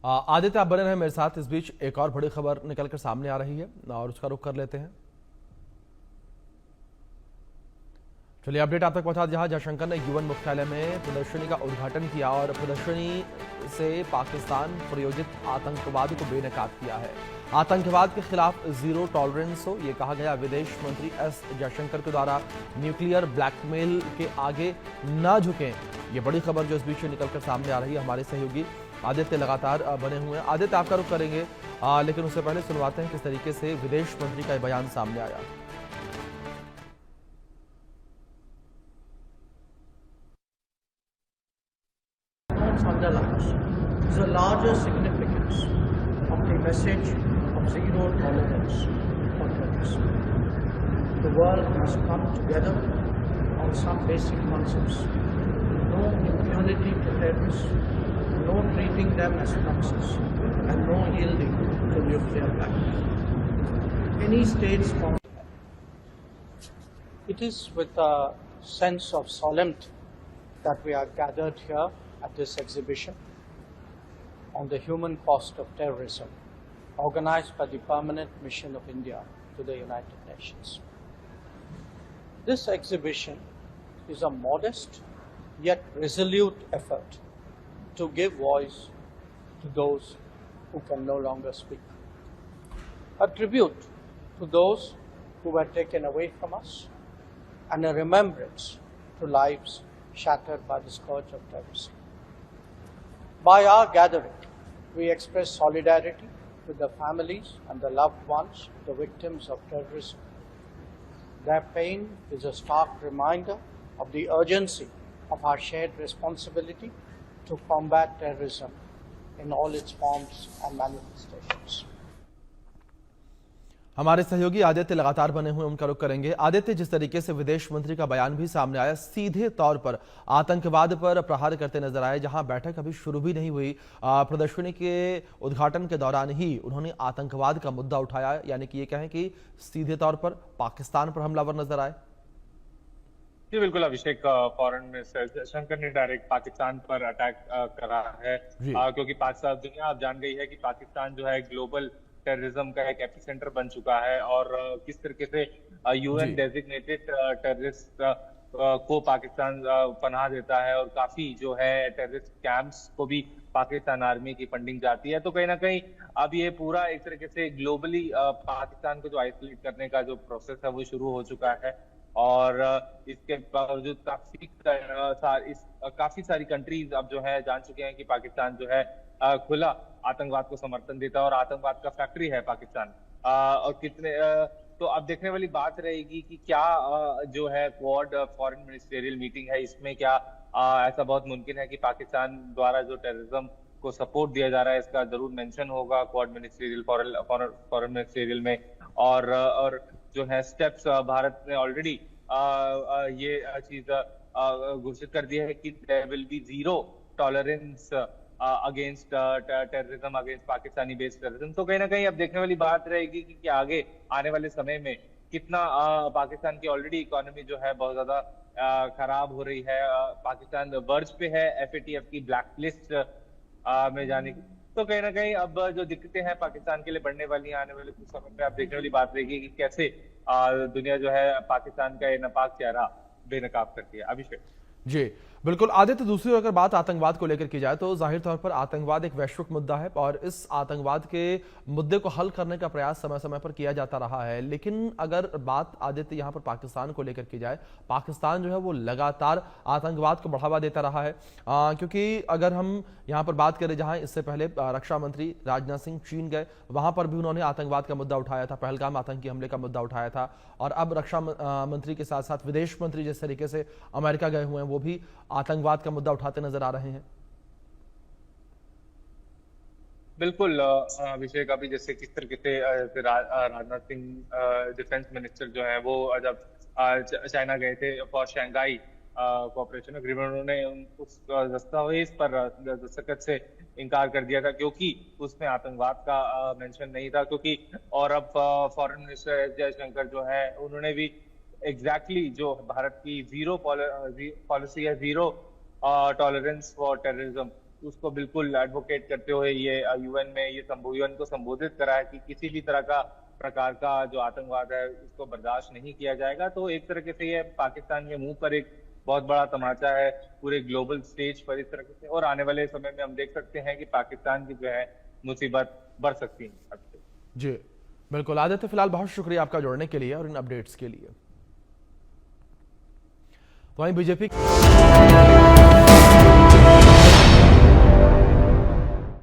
आदित्य, आप बने रहे मेरे साथ। इस बीच एक और बड़ी खबर निकलकर सामने आ रही है और उसका रुख कर लेते हैं। चलिए अपडेट आप तक पहुंचा। जहां जयशंकर ने यूएन मुख्यालय में प्रदर्शनी का उद्घाटन किया और प्रदर्शनी से पाकिस्तान प्रायोजित आतंकवाद को बेनकाब किया है। आतंकवाद के खिलाफ जीरो टॉलरेंस हो, यह कहा गया। विदेश मंत्री एस जयशंकर के द्वारा न्यूक्लियर ब्लैकमेल के आगे न झुकें, ये बड़ी खबर जो इस बीच निकलकर सामने आ रही है। हमारे सहयोगी आदित्य लगातार बने हुए हैं। आदित्य, आपका रुख करेंगे, लेकिन उससे पहले सुनवाते हैं किस तरीके से विदेश मंत्री का बयान सामने आया। Underlines the larger significance of the message of zero tolerance for terrorism. The world must come together on some basic concepts: no impunity to terrorists, no treating them as proxies, and no yielding to nuclear blackmail. Any state's It is with a sense of solemnity that we are gathered here at this exhibition on the human cost of terrorism, organized by the Permanent Mission of India to the United Nations. This exhibition is a modest yet resolute effort to give voice to those who can no longer speak, a tribute to those who were taken away from us, and a remembrance to lives shattered by the scourge of terrorism. By our gathering, we express solidarity with the families and the loved ones of the victims of terrorism. Their pain is a stark reminder of the urgency of our shared responsibility to combat terrorism in all its forms and manifestations. हमारे सहयोगी आदित्य लगातार बने हुए, उनका रुख करेंगे। आदित्य, जिस तरीके से विदेश मंत्री का बयान भी सामने आया, सीधे तौर पर आतंकवाद पर प्रहार करते नजर आए। जहां बैठक अभी शुरू भी नहीं हुई, प्रदर्शनी के उद्घाटन के दौरान ही उन्होंने आतंकवाद का मुद्दा उठाया, यानी कि ये कहें कि सीधे तौर पर पाकिस्तान पर हमलावर नजर आए। जी बिल्कुल अभिषेक, फॉरेन मिनिस्टर जयशंकर ने डायरेक्ट पाकिस्तान पर अटैक करा है, क्योंकि पाकिस्तान दुनिया अब जान गई है कि पाकिस्तान जो है ग्लोबल टेररिज्म का एक एपिसेंटर बन चुका है। और किस तरीके से यूएन डेजिग्नेटेड टेररिस्ट को पाकिस्तान पनाह देता है, और काफी जो है टेररिस्ट कैंप्स को भी पाकिस्तान आर्मी की फंडिंग जाती है। तो कहीं ना कहीं अब ये पूरा एक तरीके से ग्लोबली पाकिस्तान को जो आइसोलेट करने का जो प्रोसेस है वो शुरू हो चुका है। और इसके बावजूद काफी सारी कंट्रीज अब जो है जान चुके हैं कि पाकिस्तान जो है खुला आतंकवाद को समर्थन देता है और आतंकवाद का फैक्ट्री है पाकिस्तान। और कितने तो अब देखने वाली बात रहेगी कि क्या जो है क्वाड फॉरेन मिनिस्टेरियल मीटिंग है, इसमें क्या ऐसा बहुत मुमकिन है कि पाकिस्तान द्वारा जो टेररिज्म को सपोर्ट दिया जा रहा है इसका जरूर मेंशन होगा क्वाड मिनिस्टेरियल फॉरेन मिनिस्टेरियल में। और जो है स्टेप्स भारत ने ऑलरेडी ये चीज घोषित कर दिया है कि there will be zero tolerance against terrorism, against Pakistani based terrorism. तो कहीं ना कहीं अब देखने वाली बात रहेगी कि आगे आने वाले समय में कितना पाकिस्तान की ऑलरेडी इकोनॉमी जो है बहुत ज्यादा खराब हो रही है। पाकिस्तान वर्ज पे है FATF की ब्लैक लिस्ट में जाने की। तो कहीं ना कहीं अब जो दिक्कतें हैं पाकिस्तान के लिए बढ़ने वाली आने वाले कुछ समय में, अब देखने वाली बात रहेगी कि कैसे दुनिया जो है पाकिस्तान का ये नापाक चेहरा बेनकाब करती है। अभिषेक जी बिल्कुल। आदित्य, दूसरी ओर अगर बात आतंकवाद को लेकर की जाए तो जाहिर तौर पर आतंकवाद एक वैश्विक मुद्दा है और इस आतंकवाद के मुद्दे को हल करने का प्रयास समय समय पर किया जाता रहा है। लेकिन अगर बात आदित्य यहां पर पाकिस्तान को लेकर की जाए, पाकिस्तान जो है वो लगातार आतंकवाद को बढ़ावा देता रहा है। क्योंकि अगर हम यहां पर बात करें, जहां इससे पहले रक्षा मंत्री राजनाथ सिंह चीन गए, वहां पर भी उन्होंने आतंकवाद का मुद्दा उठाया था, पहलगाम आतंकी हमले का मुद्दा उठाया था। और अब रक्षा मंत्री के साथ साथ विदेश मंत्री जिस तरीके से अमेरिका गए हुए हैं, वो भी आतंकवाद का मुद्दा उठाते नजर आ रहे हैं। बिल्कुल अभिषेक, अभी जैसे किस तरीके से राजनाथ सिंह डिफेंस मिनिस्टर जो है वो जब चाइना गए थे फॉर शंघाई कोऑपरेशन एग्रीमेंट, उन्होंने उस दस्तावेज पर दस्तखत से इनकार कर दिया था क्योंकि उसमें आतंकवाद का मेंशन नहीं था। क्योंकि और अब फॉरेन मिनिस्टर एस जयशंकर जो है उन्होंने भी एग्जैक्टली जो भारत की जीरो पॉलिसी है, जीरो टॉलरेंस फॉर टेररिज्म, उसको बिल्कुल एडवोकेट करते हुए ये यूएन में यूएन को संबोधित करा है कि किसी भी तरह का प्रकार का जो आतंकवाद है उसको बर्दाश्त नहीं किया जाएगा। तो एक तरीके से ये पाकिस्तान के मुंह पर एक बहुत बड़ा तमाचा है पूरे ग्लोबल स्टेज पर इस तरीके से, और आने वाले समय में हम देख सकते हैं कि पाकिस्तान की जो है मुसीबत बढ़ सकती है। जी बिल्कुल आदित्य, फिलहाल बहुत शुक्रिया आपका जुड़ने के लिए और इन अपडेट्स के लिए। वहीं बीजेपी